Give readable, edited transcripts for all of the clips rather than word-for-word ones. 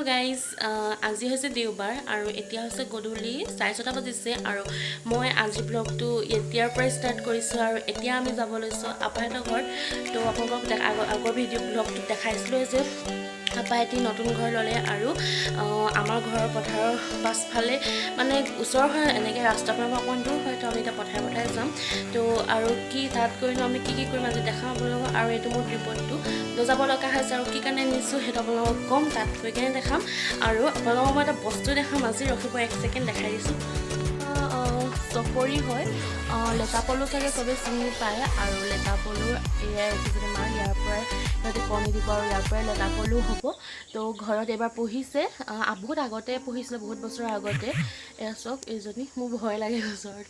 Hello' guys আজি হৈছে দেওবাৰ আৰু এতিয়া হৈছে গধূলি 6:30 বাজিছে আৰু মই আজি ব্লগটো এতিয়াৰ পৰাই ষ্টাৰ্ট কৰিছোঁ আৰু এতিয়া আমি যাব লৈছোঁ আপাহঁতৰ ঘৰত। তো আপোনালোকক আগৰ ভিডিঅ' ব্লগটোত দেখাইছিলোঁ যে আপাহঁতি নতুন ঘৰ ল'লে আৰু আমাৰ ঘৰৰ পথাৰৰ পাছফালে মানে ওচৰ হয়, এনেকৈ ৰাস্তাৰ পৰা অকণমান দূৰ হয়। তো আমি এতিয়া পথাৰে যাম। তো আৰু কি তাত গৈনো আমি কি কৰিম আজি দেখাম আপোনালোকক। আৰু এইটো মোৰ ট্ৰিপতটো লৈ যাব লগা হৈছে আৰু কি কাৰণে নিছোঁ সেইটো আপোনালোকক ক'ম, তাত গৈ কেনে দেখাম। আৰু আপোনালোকক মই এটা বস্তু দেখাম আজি, ৰখিব 1 ছেকেণ্ড দেখাই দিছোঁ। চকৰি হয়, লেটাপলু চাগে চবেই চিনি পায় আৰু লেটাপলুৰ এয়াই যদি মাৰ ইয়াৰ পৰাই সিহঁতে কণী দিব আৰু ইয়াৰ পৰাই লেটাপলু হ'ব। তো ঘৰত এইবাৰ পুহিছে, বহুত আগতে পুহিছিলে, বহুত বছৰৰ আগতে। এয়া চাওক এইজনী, মোৰ ভয় লাগে ওচৰত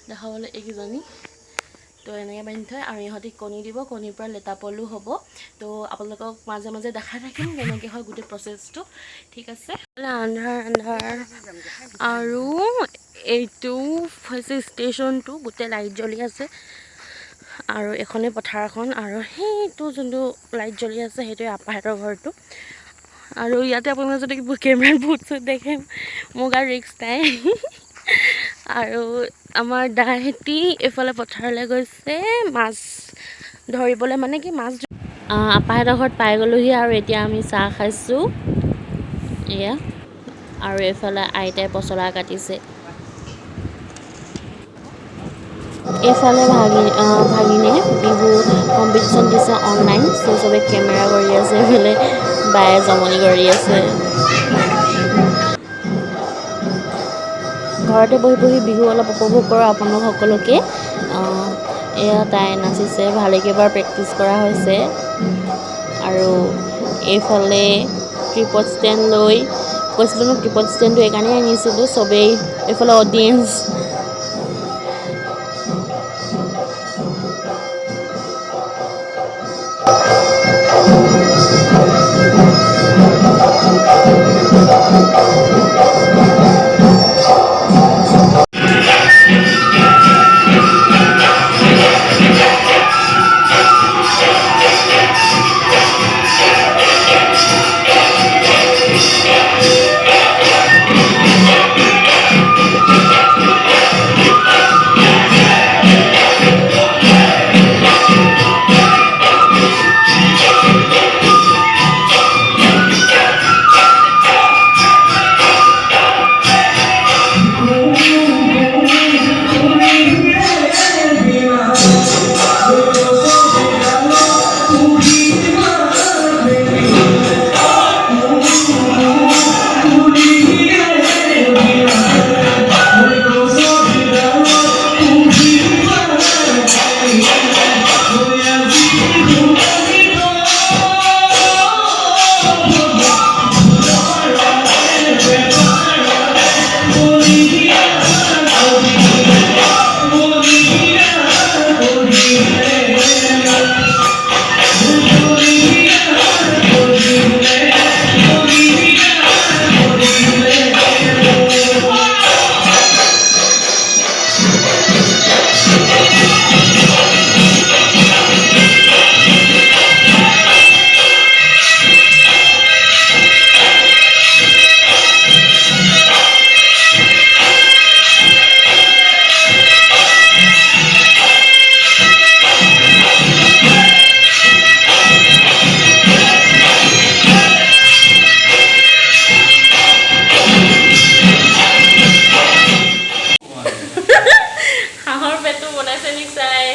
দেখাবলৈ, এইকেইজনী। তো এনেকৈ বান্ধি থয় আৰু ইহঁতি কণী দিব, কণীৰ পৰা লেটাপলু হ'ব। তো আপোনালোকক মাজে মাজে দেখাই থাকিম কেনেকৈ হয় গোটেই প্ৰচেছটো, ঠিক আছে। আন্ধাৰ আৰু এইটো হৈছে ষ্টেচনটো, গোটেই লাইট জ্বলি আছে আৰু এখনেই পথাৰখন আৰু সেইটো যোনটো লাইট জ্বলি আছে সেইটোৱে আপাহঁতৰ ঘৰটো। আৰু ইয়াতে আপোনালোকে যদি কেমেৰাত ভূত চুত দেখে মোক আৰু ৰিক্স নাই। আৰু আমাৰ দাহেঁতি এইফালে পথাৰলৈ গৈছে মাছ ধৰিবলৈ, মানে কি মাছ আপাহঁতৰ ঘৰত পাই গ'লোহি আৰু এতিয়া আমি চাহ খাইছোঁ এয়া। আৰু এইফালে আইতাই পচলা কাটিছে। এইফালে ভাগিনে বিহু কম্পিটিশ্যন দিছে অনলাইন, চবেই কেমেৰা কৰি আছে, এইফালে বায়ে জমনি কৰি আছে। ঘৰতে বহি বিহু অলপ উপভোগ কৰোঁ আপোনালোক সকলোকে। এয়া তাই নাচিছে, ভালেকেইবাৰ প্ৰেক্টিচ কৰা হৈছে। আৰু এইফালে ট্ৰিপড ষ্টেণ্ড লৈ কৈছিলোঁ ন, ট্ৰিপড ষ্টেণ্ডটো এইকাৰণেই আনিছিলোঁ, চবেই এইফালে অডিয়েঞ্চ। হাঁহৰ পেটটো বনাইছে নিচাই,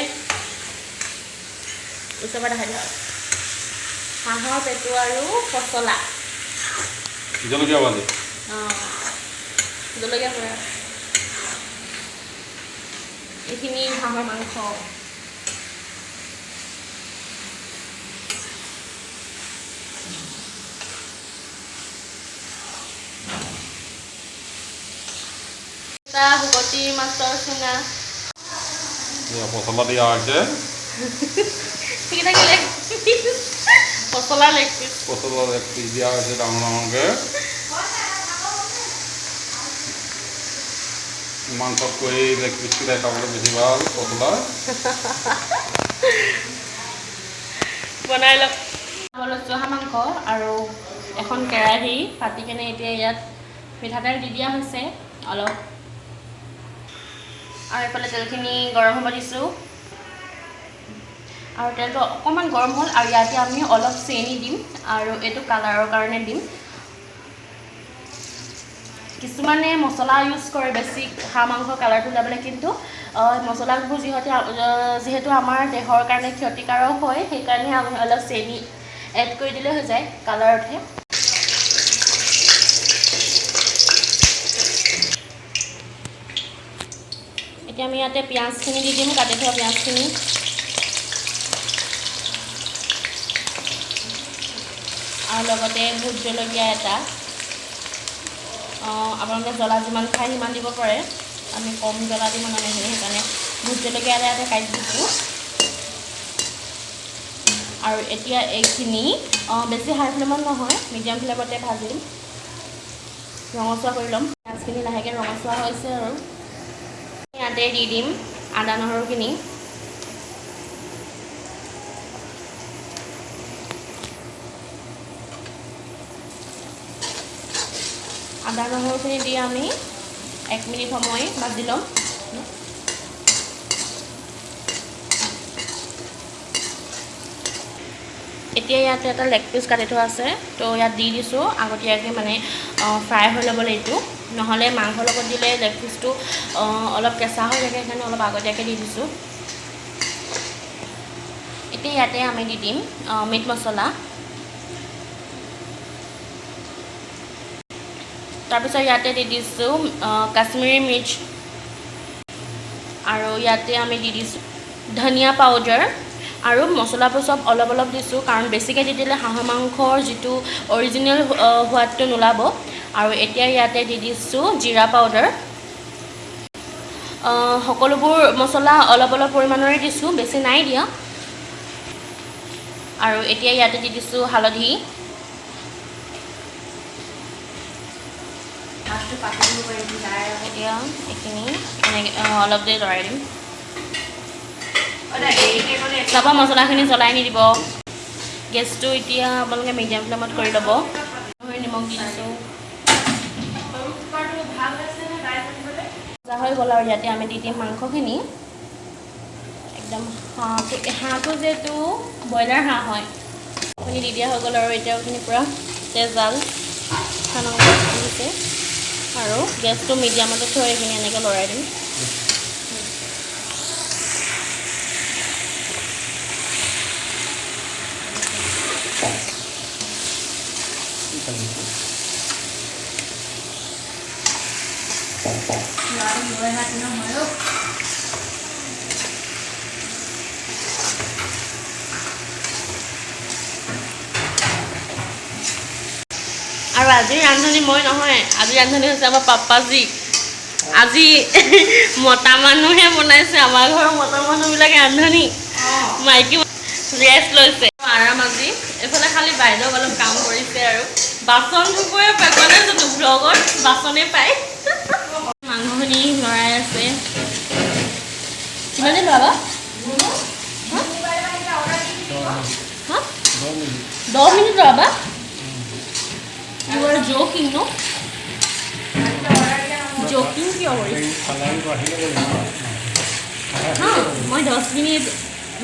ওচৰৰ পৰা দেখাই দিয়ক। হাঁহৰ পেটু আৰু পচলা, জলকীয়া ভাজি, জলকীয়া পৰা এইখিনি হাঁহৰ মাংস। শুকতি মাছৰ চুঙা, পচলা দিয়া হৈছে। পচলা লেগ পিচ, পচলা লেগ পিচ দিয়া হৈছে ডাঙৰ ডাঙৰকৈ। মাংসতকৈ লেগ পিচকেইটাই খাবলৈ বেছি ভাল পচলা। বনাই লওক। হাঁহ মাংস আৰু এখন কেৰাহী পাতি কেনে এতিয়া ইয়াত মিঠাতেল দি দিয়া হৈছে অলপ আৰু এইফালে তেলখিনি গৰম হ'ব দিছোঁ আৰু তেলটো অকণমান গৰম হ'ল আৰু ইয়াতে আমি অলপ চেনি দিম আৰু এইটো কালাৰৰ কাৰণে দিম কিছুমানে মছলা ইউজ কৰে বেছি হাঁহ মাংসৰ কালাৰটো যাবলৈ কিন্তু মছলাবোৰ যিহেতু আমাৰ দেহৰ কাৰণে ক্ষতিকাৰক হয় সেইকাৰণে আমি অলপ চেনি এড কৰি দিলে হৈ যায় কালাৰ উঠে এতিয়া আমি ইয়াতে পিঁয়াজখিনি দি দিম কাটি থোৱা পিঁয়াজখিনি আৰু লগতে ভোট জলকীয়া এটা আপোনালোকে জ্বলা যিমান খায় সিমান দিব পাৰে আমি কম জ্বলা দিম মানে সেইকাৰণে ভোট জলকীয়া এটা ইয়াতে কাটি দিছোঁ আৰু এতিয়া এইখিনি বেছি হাই ফ্লেমত নহয় মিডিয়াম ফ্লেমতে ভাজিম ৰঙচুৱা কৰি ল'ম পিঁয়াজখিনি লাহেকৈ ৰঙচুৱা হৈছে আৰু ইয়াতে দি দিম আদা নহৰুখিনি আদা নহৰুখিনি দি আমি 1 মিনিট সময় ভাজি ল'ম এতিয়া ইয়াতে এটা লেগ পিচ কাটি থোৱা আছে তো ইয়াত দি দিছোঁ আগতীয়াকৈ মানে ফ্ৰাই হৈ ল'বলৈ এইটো নহ'লে মাংসৰ লগত দিলে লেগ পিচটো অলপ কেঁচা হৈ থাকে সেইকাৰণে অলপ আগতীয়াকৈ দি দিছোঁ এতিয়া ইয়াতে আমি দি দিম মিট মছলা তাৰপিছত ইয়াতে দি দিছোঁ কাশ্মীৰী মিৰ্চ আৰু ইয়াতে আমি দি দিছোঁ ধনিয়া পাউডাৰ আৰু মছলাবোৰ চব অলপ অলপ দিছোঁ কাৰণ বেছিকৈ দি দিলে হাঁহৰ মাংসৰ যিটো অৰিজিনেল সোৱাদটো নোলাব আৰু এতিয়া ইয়াতে দি দিছোঁ জিৰা পাউডাৰ সকলোবোৰ মছলা অলপ অলপ পৰিমাণৰে দিছোঁ বেছি নাই দিয়া আৰু এতিয়া ইয়াতে দি দিছোঁ হালধি এতিয়া এইখিনি এনেকৈ অলপ দেৰি লৰাই দিম তাৰপৰা মছলাখিনি জ্বলাই নিদিব গেছটো এতিয়া আপোনালোকে মিডিয়াম ফ্লেমত কৰি ল'ব নিমখ দি দিছোঁ ভজা হৈ গ'ল আৰু ইয়াতে আমি দি দিম মাংসখিনি একদম হাঁহটো যিহেতু ব্ৰইলাৰ হাঁহ হয় আপুনি দি দিয়া হৈ গ'ল আৰু এতিয়া এইখিনি পূৰা তেজাল দিছে আৰু গেছটো মিডিয়ামতে থৈ এইখিনি এনেকৈ লৰাই দিম আৰু আজিৰ ৰান্ধনি মই নহয় আজিৰ ৰান্ধনি হৈছে আমাৰ পাপাজী আজি মতা মানুহে বনাইছে আমাৰ ঘৰৰ মতা মানুহবিলাকে ৰান্ধনি মাইকী ৰেষ্ট লৈছে আৰাম আজি এইফালে খালি বাইদেউ অলপ কাম কৰিছে আৰু বাচন ধুবই পাই জানো ব্লগত বাচনে পায় মাংসখিনি লৰাই আছে কিমান দিন লৰাবা 10 minute লৰাবা You are joking, no? Joking কিয় কৰিছে? মই 10 মিনিট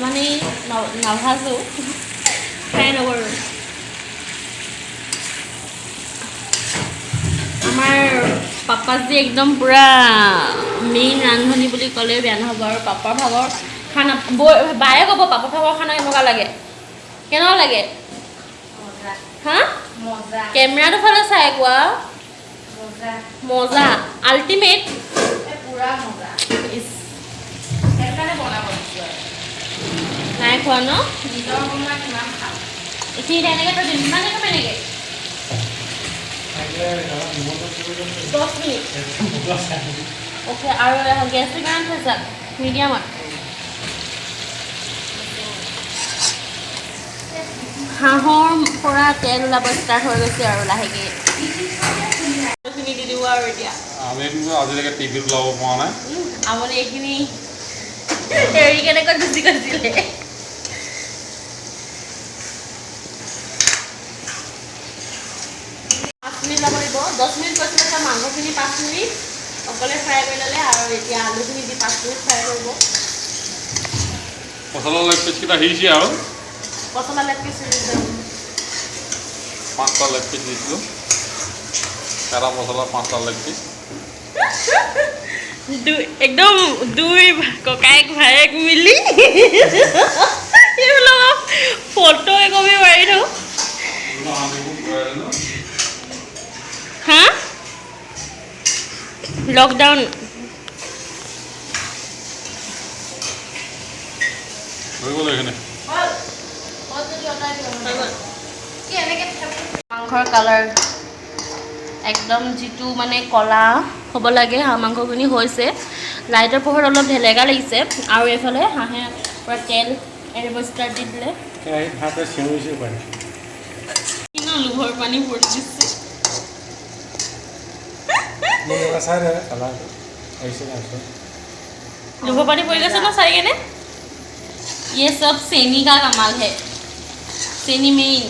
মানে নাভাজো খাই নকৰোঁ আমাৰ পাপাজী একদম পূৰা মেইন ৰান্ধনি বুলি ক'লেও বেয়া নহ'ব আৰু পাপাৰ ভাগৰ খানা বায়ে ক'ব পাপাৰ ভাগৰ খানা কেনেকুৱা লাগে কেনেকুৱা লাগে হা কেমেৰাটো ফালে চাই কোৱা মজা আল্টিমেট নাই খোৱা ন এইখিনি এনেকৈ তই ইমানে কমাই নেকি 10 মিনিট অ'কে আৰু গেছটো কিমান থৈছা মিডিয়ামত হাঁহৰ পৰা তেল ওলাব ষ্টাৰ্ট হৈ গৈছে আৰু লাহেকৈ এইখিনি দি দিব আৰু এতিয়া আমি আজিলৈকে টিভিত ওলাব পৰা নাই আমনি এইখিনি এৰি কেনেকৈ গুচি গৈছিলে 10 মিনিট কৈছিলে মাংসখিনি 5 মিনিট অকলে ফ্ৰাই কৰি ল'লে আৰু এতিয়া আলুখিনি দি 5 মিনিট ফ্ৰাই কৰিব পচলা লেগ পিচকেইটা সিজিছে আৰু পচলা লেগ পিচ 5টা লেগ পিচ দিছিলোঁ কাৰা মছলা 5টা লেগ পিচ একদম দুই ককায়েক ভায়েক মিলি এইবিলাক ফটো একবি মাৰি থওঁ হা লকডাউন হৈ গ'ল এইখিনি মাংসৰ কালাৰ একদম যিটো মানে কলা হ'ব লাগে হাঁহ মাংসখিনি হৈছে লাইটৰ পোহৰত অলপ ঢেলেগা লাগিছে আৰু এইফালে হাঁহে পূৰা তেল এৰিব ষ্টাৰ্ট দি দিলে কিমান লোভৰ পানী পৰি দিছে लोगों पानी पड़ गया ना सारे ने ये सब सेनी का कमाल है सेनी मेन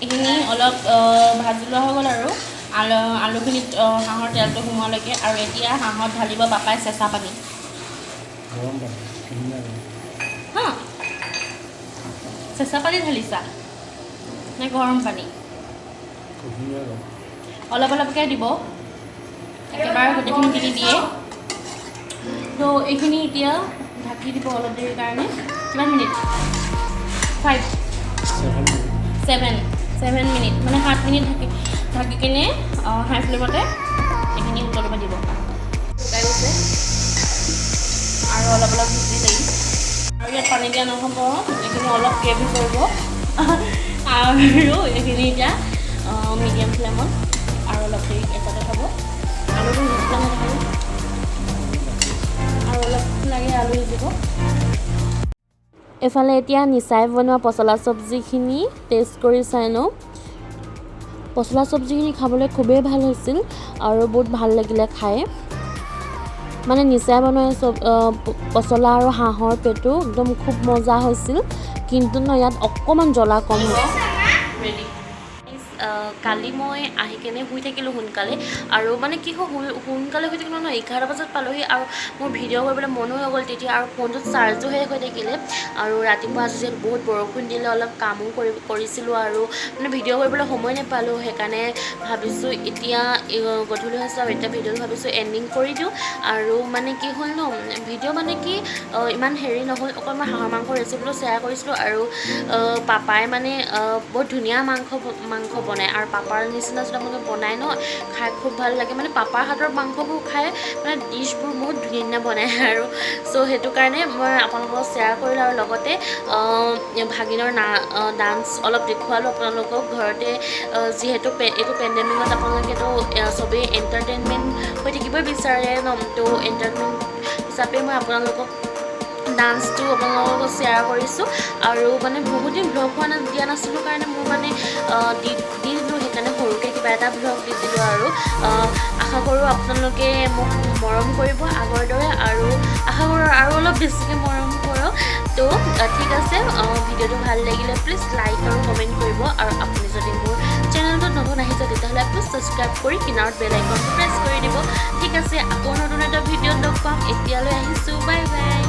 এইখিনি অলপ ভাজি লোৱা হৈ গ'ল আৰু আলুখিনিত হাঁহৰ তেলটো সোমোৱালৈকে আৰু এতিয়া হাঁহত ঢালিব পাপাই চেঁচা পানী হা চেঁচা পানী ঢালিছা নে গৰম পানী অলপ অলপকৈ দিব একেবাৰে গোটেইখিনি দি দিয়ে তো এইখিনি এতিয়া ঢাকি দিব অলপ দেৰিৰ কাৰণে কিমান মিনিট 7 মিনিট মানে 7 মিনিট ঢাকি কিনে হাই ফ্লেমতে এইখিনি উতলিব দিব শুকাই গৈছে আৰু অলপ অলপ ভিজি লাগিব আৰু ইয়াত পানী দিয়া নহ'ব এইখিনি অলপ গ্ৰেভি কৰিব আৰু এইখিনি এতিয়া মিডিয়াম ফ্লেমত আৰু অলপ দেৰি এটাতে থ'ব আলুটো সিজিব আৰু অলপ লাগে আলু সিজিব এফালে এতিয়া নিচাই বনোৱা পচলা চব্জিখিনি টেষ্ট কৰি চাই লওঁ পচলা চব্জিখিনি খাবলৈ খুবেই ভাল হৈছিল আৰু বহুত ভাল লাগিলে খাই মানে নিচাই বনোৱা পচলা আৰু হাঁহৰ পেটু একদম খুব মজা হৈছিল কিন্তু ন ইয়াত অকণমান জ্বলা কম হৈছে কালি মই আহি কেনে শুই থাকিলোঁ সোনকালে আৰু মানে কি হ'ল সোনকালে শুই থাকিলোঁ নহয় 11 বজাত পালোহি আৰু মোৰ ভিডিঅ' কৰিবলৈ মনো হৈ গ'ল তেতিয়া আৰু ফোনটোত চাৰ্জো শেষ হৈ থাকিলে আৰু ৰাতিপুৱা আজি বহুত বৰষুণ দিলে অলপ কামো কৰিছিলোঁ আৰু মানে ভিডিঅ' কৰিবলৈ সময় নাপালোঁ সেইকাৰণে ভাবিছোঁ এতিয়া গধূলি হৈছে আৰু এতিয়া ভিডিঅ'টো ভাবিছোঁ এণ্ডিং কৰি দিওঁ আৰু মানে কি হ'ল ন ভিডিঅ' মানে কি ইমান হেৰি নহ'ল অকণমান হাঁহৰ মাংস ৰেচিপিটো শ্বেয়াৰ কৰিছিলোঁ আৰু পাপাই মানে বহুত ধুনীয়া মাংস বনায় আৰু পাপাৰ নিচিনা যদি আপোনালোকে বনায় ন খাই খুব ভাল লাগে মানে পাপাৰ হাতৰ মাংসবোৰ খাই মানে ডিছবোৰ বহুত ধুনীয়া ধুনীয়া বনায় আৰু চ' সেইটো কাৰণে মই আপোনালোকক শ্বেয়াৰ কৰিলোঁ আৰু লগতে ভাগিনৰ ডান্স অলপ দেখুৱালোঁ আপোনালোকক ঘৰতে যিহেতু এইটো পেণ্ডেমিকত আপোনালোকেতো চবেই এণ্টাৰটেইনমেণ্ট হৈ থাকিবই বিচাৰে ন তো এণ্টাৰটেইনমেণ্ট হিচাপে মই আপোনালোকক ডান্সটো আপোনালোকৰ লগত শ্বেয়াৰ কৰিছোঁ আৰু মানে বহুত দিন ভ্লগ দিয়া নাছিলোঁ কাৰণে মোৰ মানে দি দিলোঁ সেইকাৰণে সৰুকৈ কিবা এটা ভ্লগ দি দিলোঁ আৰু আশা কৰোঁ আপোনালোকে মোক মৰম কৰিব আগৰ দৰে আৰু আশা কৰোঁ আৰু অলপ বেছিকৈ মৰম কৰক তো ঠিক আছে ভিডিঅ'টো ভাল লাগিলে প্লিজ লাইক আৰু কমেণ্ট কৰিব আৰু আপুনি যদি মোৰ চেনেলটোত নতুন আহিছে তেতিয়াহ'লে প্লিজ ছাবস্ক্ৰাইব কৰি কিনাৰত বেল আইকনটো প্ৰেছ কৰি দিব ঠিক আছে আকৌ নতুন এটা ভিডিঅ'ত লগ পাম এতিয়ালৈ আহিছোঁ বাই বাই